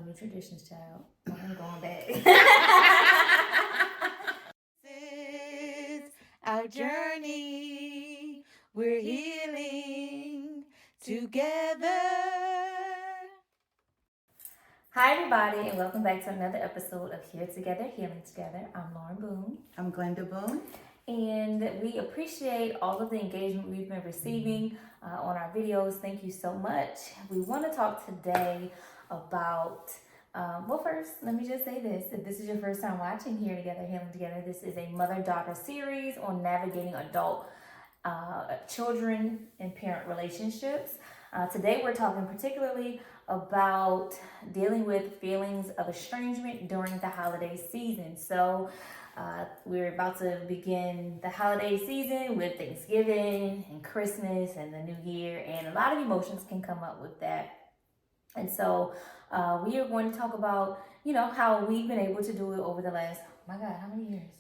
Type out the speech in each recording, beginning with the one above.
new traditions, child. I'm going back. This is our journey. We're healing together. Hi, everybody, and welcome back to another episode of Here Together, Healing Together. I'm Lauren Boone. I'm Glenda Boone. And we appreciate all of the engagement we've been receiving on our videos. Thank you so much. We want to talk today about, well, first, let me just say this. If this is your first time watching Here Together, Healing Together, this is a mother-daughter series on navigating adult children and parent relationships. Today, we're talking particularly about dealing with feelings of estrangement during the holiday season. So, we're about to begin the holiday season with Thanksgiving and Christmas and the New Year, and a lot of emotions can come up with that. And so we are going to talk about, how we've been able to do it over the last, oh my God, how many years?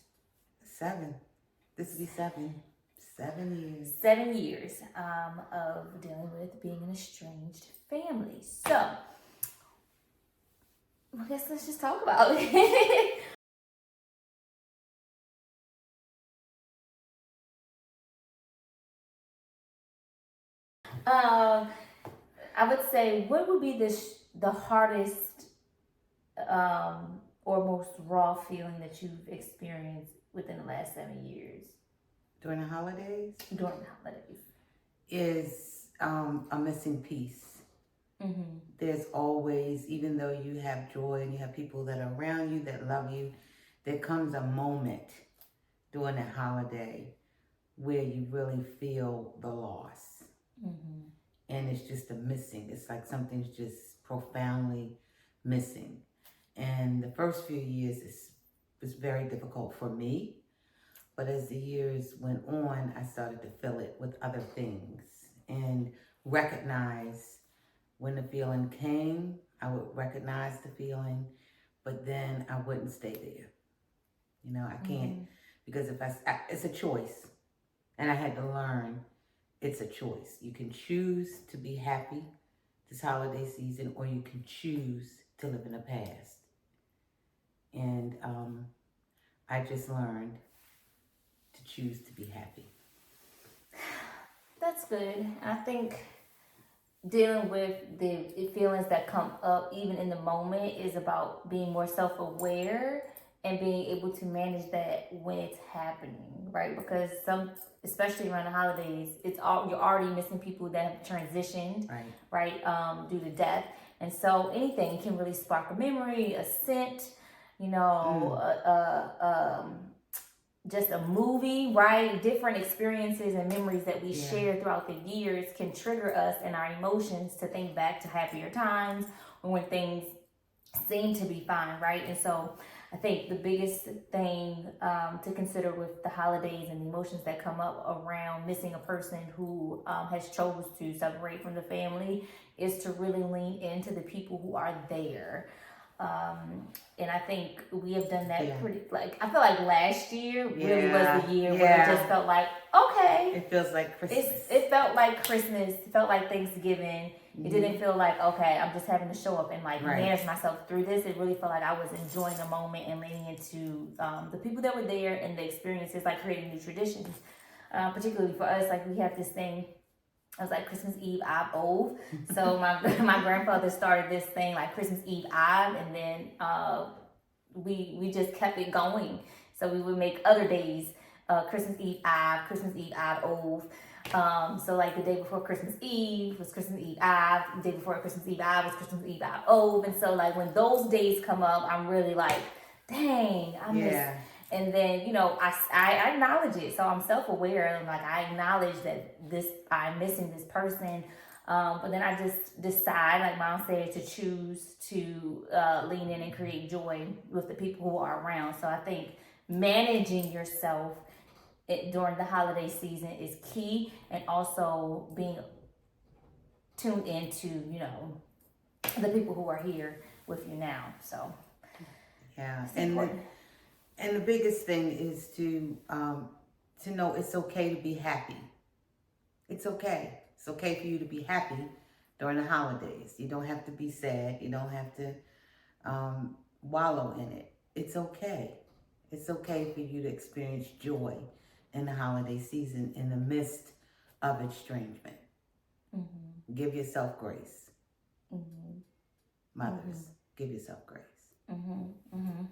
7. This will be 7. 7 years. 7 years of dealing with being an estranged family. So, I guess let's just talk about it. I would say, what would be the hardest or most raw feeling that you've experienced within the last 7 years? During the holidays? During the holidays. Is a missing piece. Mm-hmm. There's always, even though you have joy and you have people that are around you that love you, there comes a moment during that holiday where you really feel the loss. Mm-hmm. And it's just a missing. It's like something's just profoundly missing. And the first few years was very difficult for me. But as the years went on, I started to fill it with other things and recognize when the feeling came. I would recognize the feeling, but then I wouldn't stay there. I can't, because it's a choice. And I had to learn it's a choice. You can choose to be happy this holiday season, or you can choose to live in the past. And I just learned to choose to be happy. That's good. I think dealing with the feelings that come up even in the moment is about being more self-aware and being able to manage that when it's happening, right? Because especially around the holidays, you're already missing people that have transitioned, right? Due to death, and so anything can really spark a memory, a scent, just a movie, right? Different experiences and memories that we share throughout the years can trigger us and our emotions to think back to happier times or when things seem to be fine, right? And so I think the biggest thing to consider with the holidays and the emotions that come up around missing a person who has chose to separate from the family is to really lean into the people who are there. And I think we have done that I feel like last year really was the year where it just felt like, okay. It feels like Christmas. It felt like Christmas. It felt like Thanksgiving. Mm-hmm. It didn't feel like, okay, I'm just having to show up and manage myself through this. It really felt like I was enjoying the moment and leaning into the people that were there and the experiences, like creating new traditions. Particularly for us, like we have this thing. I was like Christmas Eve, Eve, Ove. So my grandfather started this thing like Christmas Eve, Eve, and then we just kept it going. So we would make other days Christmas Eve, Eve, Christmas Eve, Eve, Ove. So like the day before Christmas Eve was Christmas Eve, Eve. The day before Christmas Eve, Eve was Christmas Eve, Eve, Ove. And so like when those days come up, I'm really like, dang, I miss. And then, I acknowledge it. So I'm self-aware. And like, I acknowledge that I'm missing this person. But then I just decide, like Mom said, to choose to lean in and create joy with the people who are around. So I think managing yourself during the holiday season is key. And also being tuned into, the people who are here with you now. So, And the biggest thing is to know it's okay to be happy. It's okay. It's okay for you to be happy during the holidays. You don't have to be sad. You don't have to wallow in it. It's okay. It's okay for you to experience joy in the holiday season in the midst of estrangement. Mm-hmm. Give yourself grace. Mm-hmm. Mothers, give yourself grace. Mm-hmm. Mm-hmm.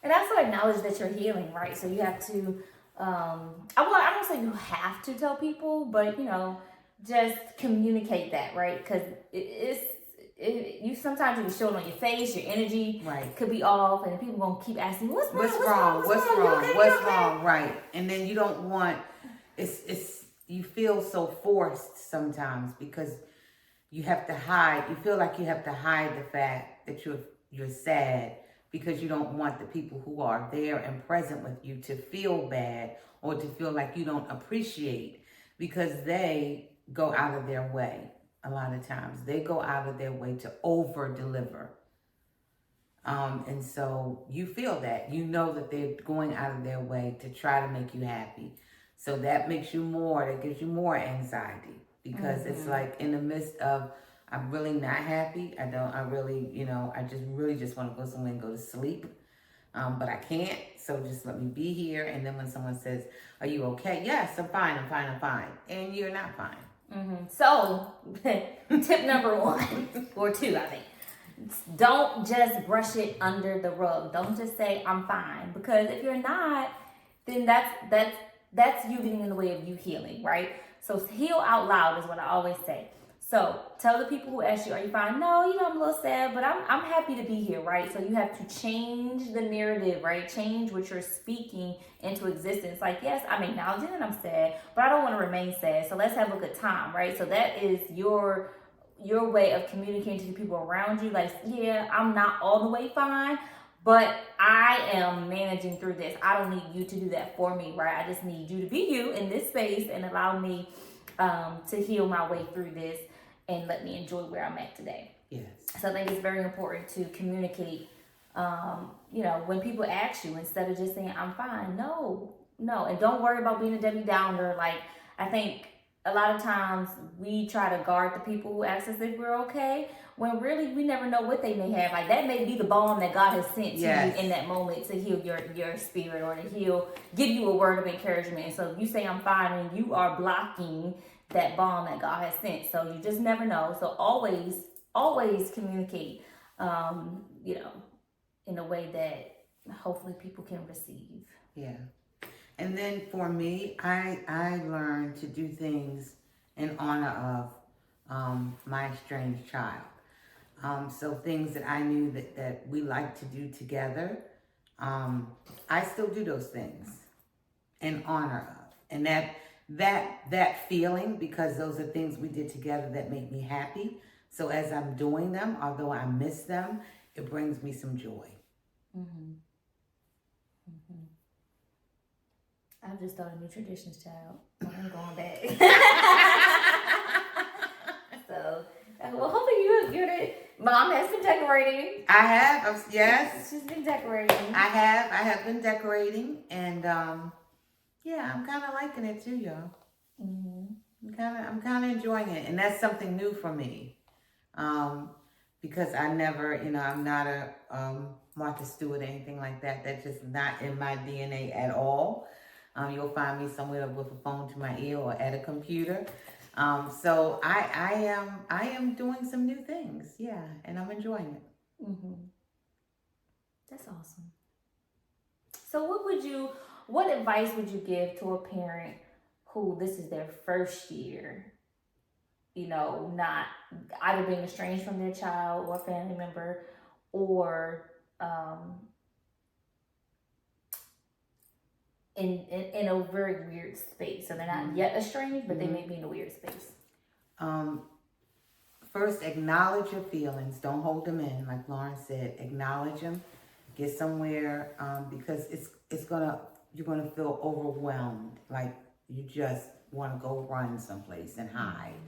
And also acknowledge that you're healing, right? So you have to, I don't say you have to tell people, but, just communicate that, right? Because you sometimes you can show it on your face, your energy Right. could be off, and people gonna keep asking, what's wrong? What's wrong? Right. And then you don't want, you feel so forced sometimes because you have to hide. You feel like you have to hide the fact that you're sad because you don't want the people who are there and present with you to feel bad or to feel like you don't appreciate, because they go out of their way. A lot of times they go out of their way to over deliver. And so you feel that, that they're going out of their way to try to make you happy. So that gives you more anxiety, because it's like in the midst of, I'm really not happy. I just want to go somewhere and go to sleep. But I can't. So just let me be here. And then when someone says, are you okay? Yes, I'm fine. And you're not fine. Mm-hmm. So tip number 1 or 2, I think. Don't just brush it under the rug. Don't just say I'm fine, because if you're not, then that's you getting in the way of you healing, right? So heal out loud is what I always say. So tell the people who ask you, are you fine? No, I'm a little sad, but I'm happy to be here, right? So you have to change the narrative, right? Change what you're speaking into existence. Like, yes, I'm acknowledging that I'm sad, but I don't want to remain sad. So let's have a good time, right? So that is your way of communicating to the people around you. Like, yeah, I'm not all the way fine, but I am managing through this. I don't need you to do that for me, right? I just need you to be you in this space and allow me to heal my way through this and let me enjoy where I'm at today. Yes. So I think it's very important to communicate, when people ask you, instead of just saying, I'm fine. No. And don't worry about being a Debbie Downer. Like, I think a lot of times we try to guard the people who ask us if we're okay, when really we never know what they may have. Like, that may be the balm that God has sent to you in that moment to heal your spirit, or to give you a word of encouragement. And so if you say I'm fine, and you are blocking that balm that God has sent. So you just never know. So always communicate, in a way that hopefully people can receive. Yeah. And then for me, I learned to do things in honor of my estranged child. So things that I knew that we like to do together, I still do those things in honor of. And that feeling, because those are things we did together that make me happy. So as I'm doing them, although I miss them, it brings me some joy. Mm-hmm. Mm-hmm. I've just started new traditions, child. I'm going back. So, well, hopefully you're the mom has been decorating. I have, yes. She's been decorating. I have been decorating, and yeah, I'm kind of liking it too, y'all. Mm-hmm. I'm kind of enjoying it, and that's something new for me, because I never, I'm not a Martha Stewart or anything like that. That's just not in my DNA at all. You'll find me somewhere with a phone to my ear or at a computer. So I am doing some new things, yeah, and I'm enjoying it. Mm-hmm. That's awesome. So what advice would you give to a parent who this is their first year, not either being estranged from their child or family member, or in a very weird space? So they're not yet estranged, but they may be in a weird space. First, acknowledge your feelings. Don't hold them in. Like Lauren said, acknowledge them. Get somewhere, because you're gonna feel overwhelmed. Like you just want to go run someplace and hide.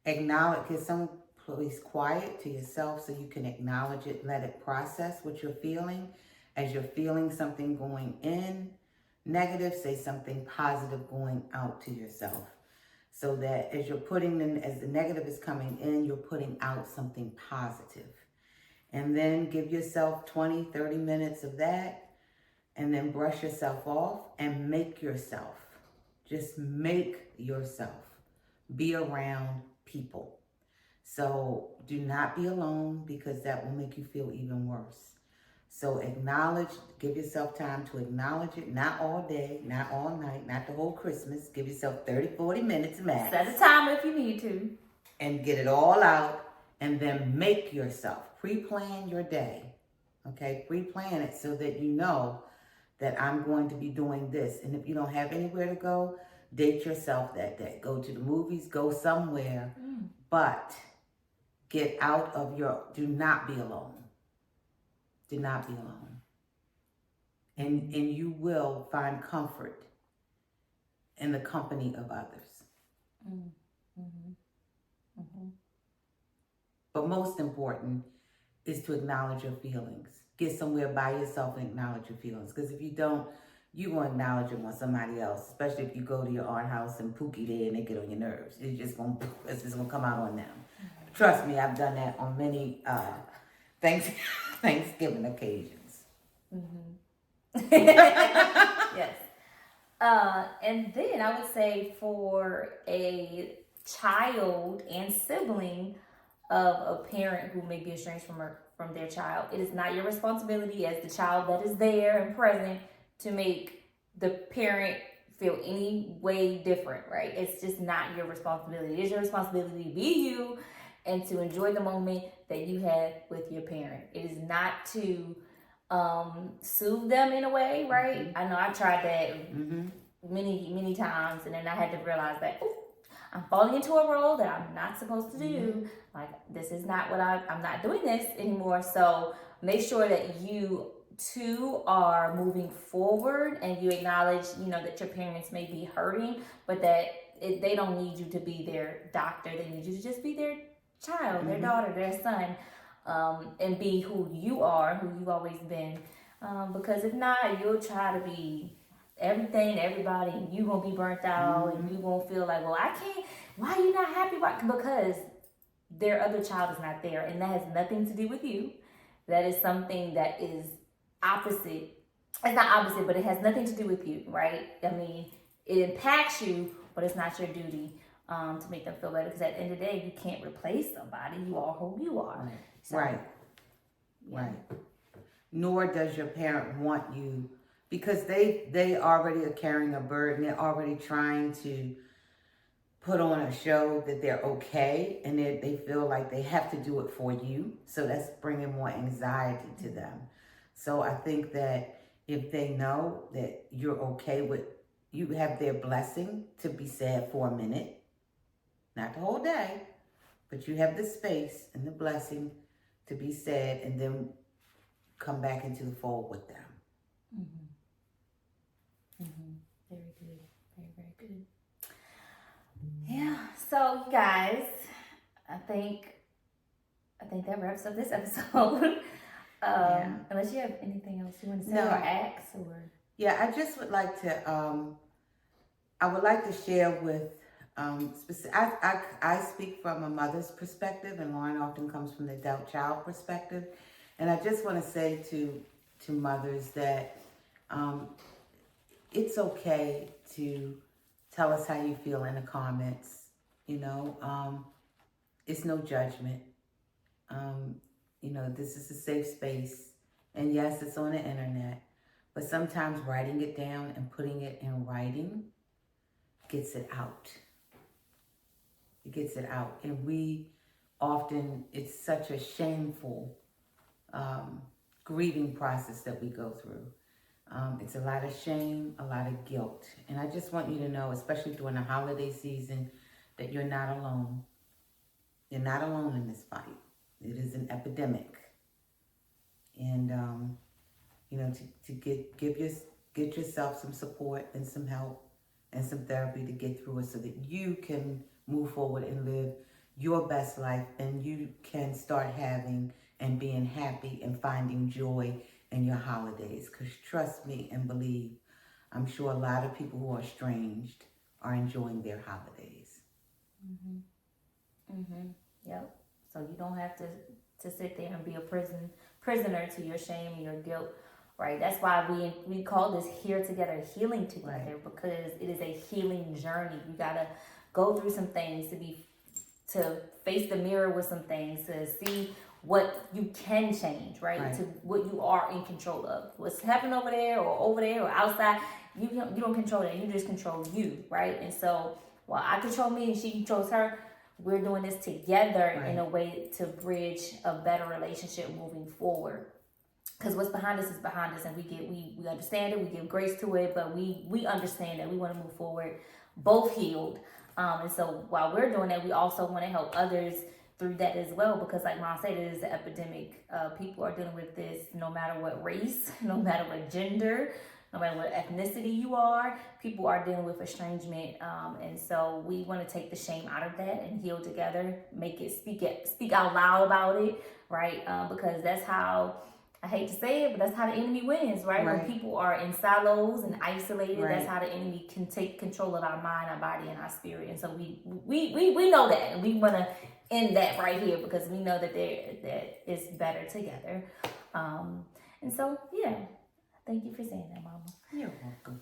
Acknowledge. Get some place quiet to yourself so you can acknowledge it. Let it process what you're feeling. As you're feeling something going in negative, say something positive going out to yourself. So that as the negative is coming in, you're putting out something positive. And then give yourself 20, 30 minutes of that, and then brush yourself off and make yourself. Just make yourself be around people. So do not be alone, because that will make you feel even worse. So acknowledge, give yourself time to acknowledge it, not all day, not all night, not the whole Christmas. Give yourself 30, 40 minutes max. Set a timer if you need to. And get it all out, and then make yourself. Pre-plan your day, okay? Pre-plan it so that you know that I'm going to be doing this. And if you don't have anywhere to go, date yourself that day. Go to the movies, go somewhere, but get out of your, do not be alone. Do not be alone. And you will find comfort in the company of others. But most important is to acknowledge your feelings. Get somewhere by yourself and acknowledge your feelings. Because if you don't, you're going to acknowledge them on somebody else. Especially if you go to your aunt house and Pookie there and they get on your nerves. It's just going to come out on them. Trust me, I've done that on many Thanksgiving occasions. Yes. And then I would say for a child and sibling of a parent who may be estranged from their child, it is not your responsibility as the child that is there and present to make the parent feel any way different, right? It's just not your responsibility. It is your responsibility to be you and to enjoy the moment that you have with your parent. It is not to soothe them in a way, right? I know I tried that many times, and then I had to realize that, oh, I'm falling into a role that I'm not supposed to do. Like, this is not what I'm not doing this anymore. So make sure that you two are moving forward and you acknowledge, that your parents may be hurting, but that they don't need you to be their doctor. They need you to just be their child, their daughter, their son, and be who you are, who you've always been. Because if not, you'll try to be everything to everybody, and you gonna be burnt out, and you gonna feel like, well, I can't. Why are you not happy? Because their other child is not there, and that has nothing to do with you. That is something that is opposite. It's not opposite, but it has nothing to do with you, right? I mean, it impacts you, but it's not your duty to make them feel better. Because at the end of the day, you can't replace somebody. You are who you are. Right. So, Right. Nor does your parent want you, because they already are carrying a burden. They're already trying to put on a show that they're okay, and they feel like they have to do it for you. So that's bringing more anxiety to them. So I think that if they know that you're okay with, you have their blessing to be sad for a minute, not the whole day, but you have the space and the blessing to be sad, and then come back into the fold with them. Very good. Very, very good. Yeah. So, you guys, I think that wraps up this episode. Unless you have anything else you want to say or ask, or I just would like to. I would like to share with. I speak from a mother's perspective, and Lauren often comes from the adult child perspective. And I just want to say to mothers that it's okay to tell us how you feel in the comments. It's no judgment. This is a safe space. And yes, it's on the internet. But sometimes writing it down and putting it in writing gets it out. It gets it out. And we often, it's such a shameful grieving process that we go through. It's a lot of shame, a lot of guilt. And I just want you to know, especially during the holiday season, that you're not alone. You're not alone in this fight. It is an epidemic. And, to get yourself some support and some help and some therapy to get through it so that you can move forward and live your best life, and you can start having and being happy and finding joy in your holidays. Because trust me and believe, I'm sure a lot of people who are estranged are enjoying their holidays. Yep. So you don't have to to sit there and be a prisoner to your shame and your guilt, right? That's why we call this Here Together, Healing Together, because it is a healing journey. You gotta go through some things to face the mirror with some things, to see what you can change, right? To what you are in control of. What's happening over there or outside, you don't control that. You just control you, right? And so while I control me and she controls her, we're doing this together in a way to bridge a better relationship moving forward. Because what's behind us is behind us, and we understand it, we give grace to it, but we understand that we want to move forward, both healed. And so while we're doing that, we also want to help others through that as well, because like Mom said, it is an epidemic. People are dealing with this no matter what race, no matter what gender, no matter what ethnicity you are. People are dealing with estrangement, and so we want to take the shame out of that and heal together. Speak out loud about it, right? Because that's how, I hate to say it, but that's how the enemy wins, right? When people are in silos and isolated, that's how the enemy can take control of our mind, our body, and our spirit. And so we know that, and we want to end that right here, because we know that that is better together. And so yeah, thank you for saying that, Mama. You're welcome.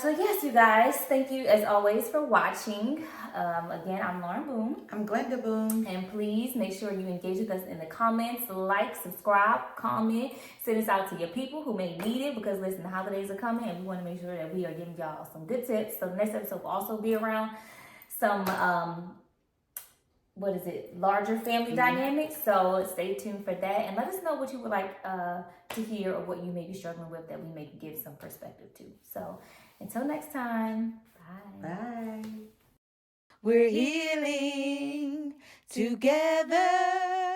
So yes, you guys, thank you as always for watching. Again, I'm Lauren Boone. I'm Glenda Boone. And please make sure you engage with us in the comments, like, subscribe, comment, send this out to your people who may need it, because listen, the holidays are coming and we want to make sure that we are giving y'all some good tips. So the next episode will also be around some larger family dynamics. So stay tuned for that, and let us know what you would like to hear, or what you may be struggling with that we may give some perspective to. So until next time, bye. Bye. We're healing together.